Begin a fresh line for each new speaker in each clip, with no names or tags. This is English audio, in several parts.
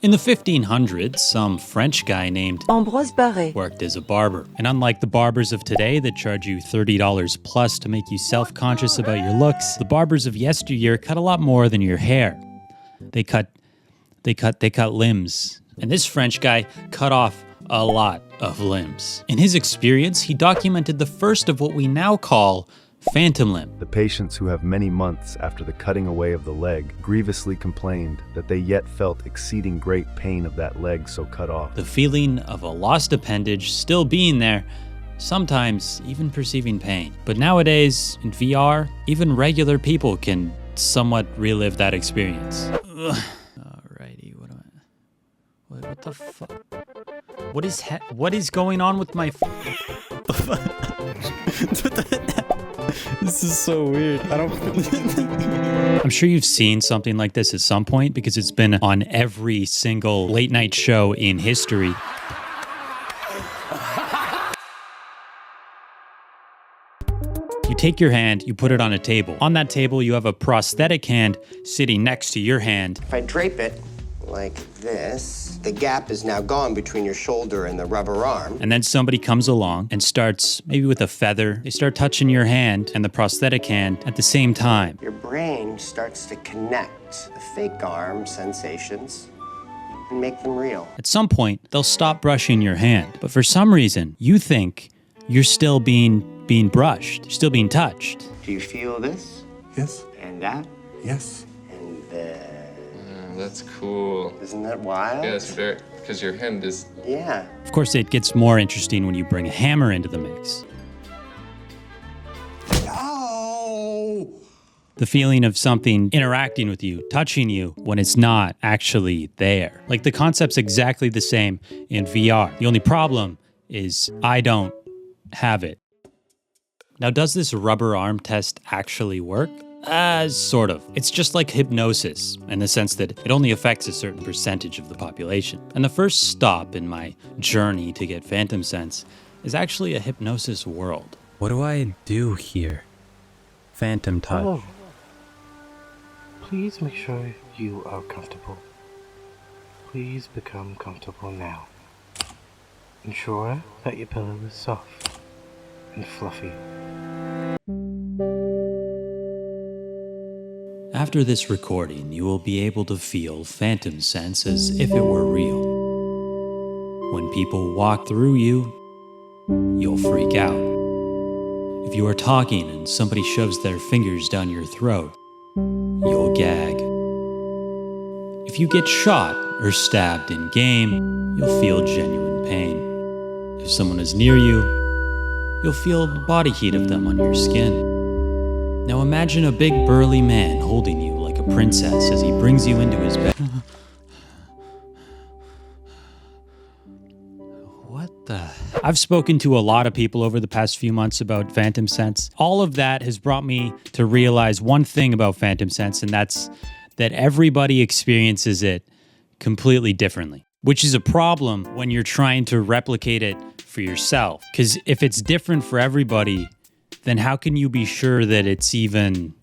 In the 1500s, some French guy named
Ambroise Barré
worked as a barber. And unlike the barbers of today that charge you $30 plus to make you self-conscious about your looks, the barbers of yesteryear cut a lot more than your hair. They cut limbs. And this French guy cut off a lot of limbs. In his experience, he documented the first of what we now call phantom limb.
The patients who have many months after the cutting away of the leg grievously complained that they yet felt exceeding great pain of that leg so cut off.
The feeling of a lost appendage still being there, sometimes even perceiving pain. But nowadays, in VR, even regular people can somewhat relive that experience. Alrighty, what the fuck? What is going on with my
This is so weird.
I'm sure you've seen something like this at some point because it's been on every single late night show in history. You take your hand, you put it on a table. On that table, you have a prosthetic hand sitting next to your hand.
If I drape it like this, the gap is now gone between your shoulder and the rubber arm.
And then somebody comes along and starts, maybe with a feather, they start touching your hand and the prosthetic hand at the same time.
Your brain starts to connect the fake arm sensations and make them real.
At some point, they'll stop brushing your hand. But for some reason, you think you're still being brushed, you're still being touched.
Do you feel this?
Yes.
And that?
Yes.
And then...
That's cool.
Isn't that wild?
Yeah, it's very, because your hand is...
Yeah.
Of course, it gets more interesting when you bring a hammer into the mix.
Oh!
The feeling of something interacting with you, touching you, when it's not actually there. Like, the concept's exactly the same in VR. The only problem is I don't have it. Now, does this rubber arm test actually work? Sort of. It's just like hypnosis in the sense that it only affects a certain percentage of the population. And the first stop in my journey to get phantom sense is actually a hypnosis world.
What do I do here? Phantom touch.
Hello. Please make sure you are comfortable. Please become comfortable now. Ensure that your pillow is soft and fluffy.
After this recording, you will be able to feel phantom sense as if it were real. When people walk through you, you'll freak out. If you are talking and somebody shoves their fingers down your throat, you'll gag. If you get shot or stabbed in game, you'll feel genuine pain. If someone is near you, you'll feel the body heat of them on your skin. Now imagine a big burly man holding you like a princess as he brings you into his bed. What the? I've spoken to a lot of people over the past few months about phantom sense. All of that has brought me to realize one thing about phantom sense, and that's that everybody experiences it completely differently, which is a problem when you're trying to replicate it for yourself. Because if it's different for everybody, then how can you be sure that it's even,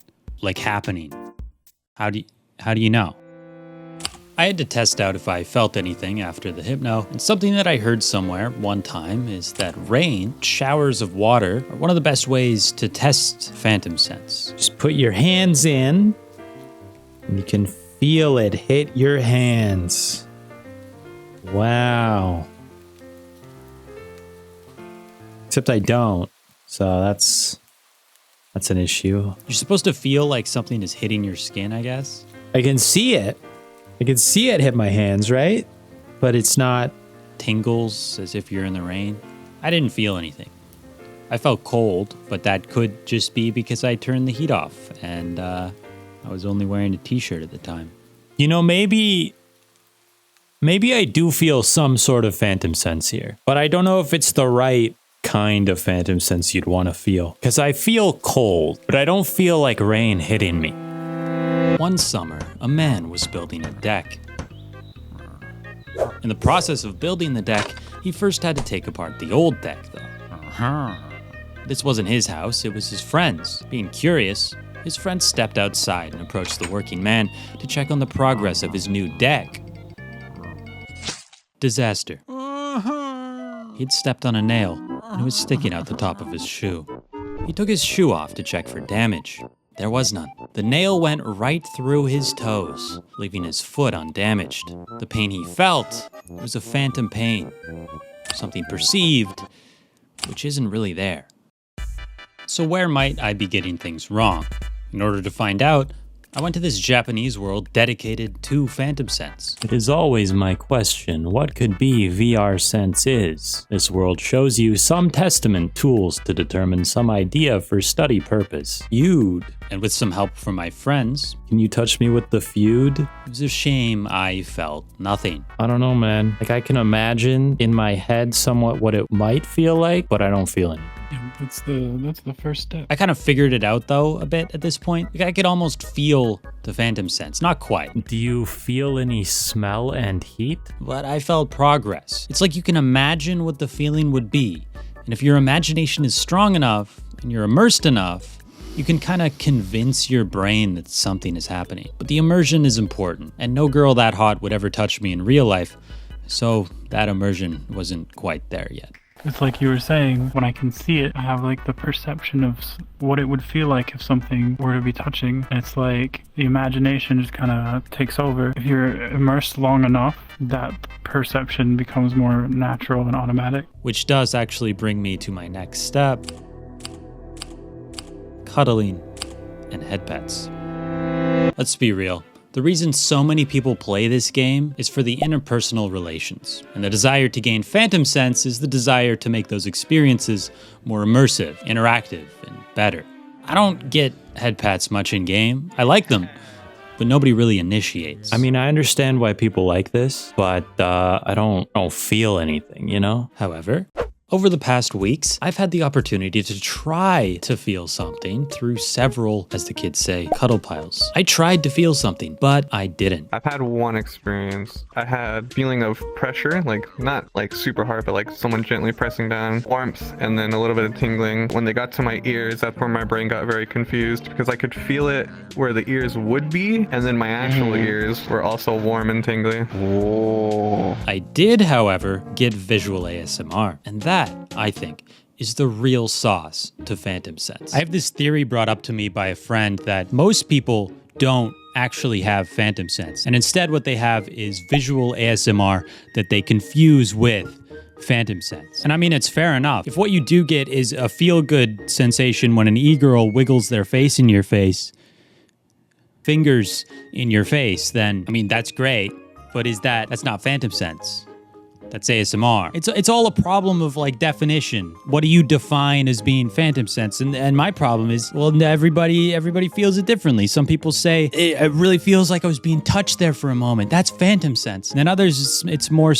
like, happening? How do you know? I had to test out if I felt anything after the hypno, and something that I heard somewhere one time is that rain, showers of water, are one of the best ways to test phantom sense.
Just put your hands in, and you can feel it hit your hands. Wow. Except I don't. So that's an issue.
You're supposed to feel like something is hitting your skin, I guess.
I can see it. I can see it hit my hands, right? But it's not...
Tingles as if you're in the rain. I didn't feel anything. I felt cold, but that could just be because I turned the heat off, and I was only wearing a t-shirt at the time.
You know, maybe I do feel some sort of phantom sense here, but I don't know if it's the right kind of phantom sense you'd want to feel. Because I feel cold, but I don't feel like rain hitting me.
One summer, a man was building a deck. In the process of building the deck, he first had to take apart the old deck, though. This wasn't his house, it was his friend's. Being curious, his friend stepped outside and approached the working man to check on the progress of his new deck. Disaster. He'd stepped on a nail, and it was sticking out the top of his shoe. He took his shoe off to check for damage. There was none. The nail went right through his toes, leaving his foot undamaged. The pain he felt was a phantom pain, something perceived, which isn't really there. So where might I be getting things wrong? In order to find out, I went to this Japanese world dedicated to Phantom Sense.
It is always my question, what could be VR Sense is? This world shows you some testament tools to determine some idea for study purpose. Feud.
And with some help from my friends,
Can you touch me with the feud?
it was a shame I felt nothing.
I don't know, man. Like, I can imagine in my head somewhat what it might feel like, but I don't feel anything.
Yeah, that's the first step.
I kind of figured it out though a bit at this point. Like I could almost feel the Phantom Sense, not quite,
Do you feel any smell and heat?
but I felt progress. It's like you can imagine what the feeling would be. And if your imagination is strong enough and you're immersed enough, you can kind of convince your brain that something is happening. But the immersion is important, and no girl that hot would ever touch me in real life, so that immersion wasn't quite there yet.
It's like you were saying, when I can see it, I have like the perception of what it would feel like if something were to be touching. It's like the imagination just kind of takes over. If you're immersed long enough, that perception becomes more natural and automatic.
Which does actually bring me to my next step. Cuddling and headpats. Let's be real. The reason so many people play this game is for the interpersonal relations, and the desire to gain Phantom Sense is the desire to make those experiences more immersive, interactive, and better. I don't get headpats much in game. I like them, but nobody really initiates.
I mean, I understand why people like this, but I don't feel anything, you know?
However, over the past weeks, I've had the opportunity to try to feel something through several, as the kids say, cuddle piles. I tried to feel something, but I didn't.
I've had one experience. I had feeling of pressure, like not like super hard, but like someone gently pressing down, warmth, and then a little bit of tingling. When they got to my ears, that's where my brain got very confused because I could feel it where the ears would be, and then my actual ears were also warm and tingly.
Oh.
I did, however, get visual ASMR, and that, I think, is the real sauce to Phantom Sense. I have this theory brought up to me by a friend that most people don't actually have Phantom Sense, and instead what they have is visual ASMR that they confuse with Phantom Sense. And I mean, it's fair enough. If what you do get is a feel-good sensation when an e-girl wiggles their face in your face, fingers in your face, then, I mean, that's great, but that's not Phantom Sense. That's ASMR. It's all a problem of like definition. What do you define as being Phantom Sense? And my problem is, well, everybody feels it differently. Some people say it really feels like I was being touched there for a moment. That's Phantom Sense. And then others, it's more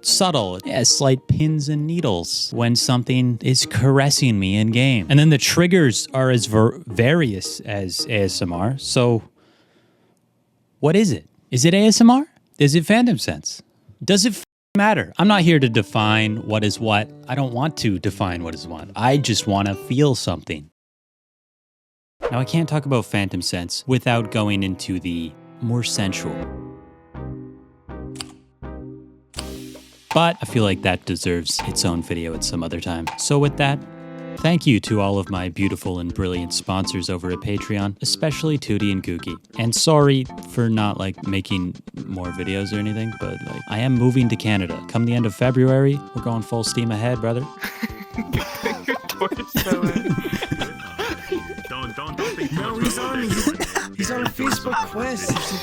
subtle. Yeah, slight pins and needles when something is caressing me in game. And then the triggers are as various as ASMR. So what is it? Is it ASMR? Is it Phantom Sense? Does it matter? I'm not here to define what is what. I don't want to define what is what. I just want to feel something. Now, I can't talk about Phantom Sense without going into the more sensual. But I feel like that deserves its own video at some other time. So with that, thank you to all of my beautiful and brilliant sponsors over at Patreon, especially Tootie and Gookie. And sorry for not like making more videos or anything, but like I am moving to Canada. Come the end of February, we're going full steam ahead, brother.
Your torso.
No, he's on a Facebook quest.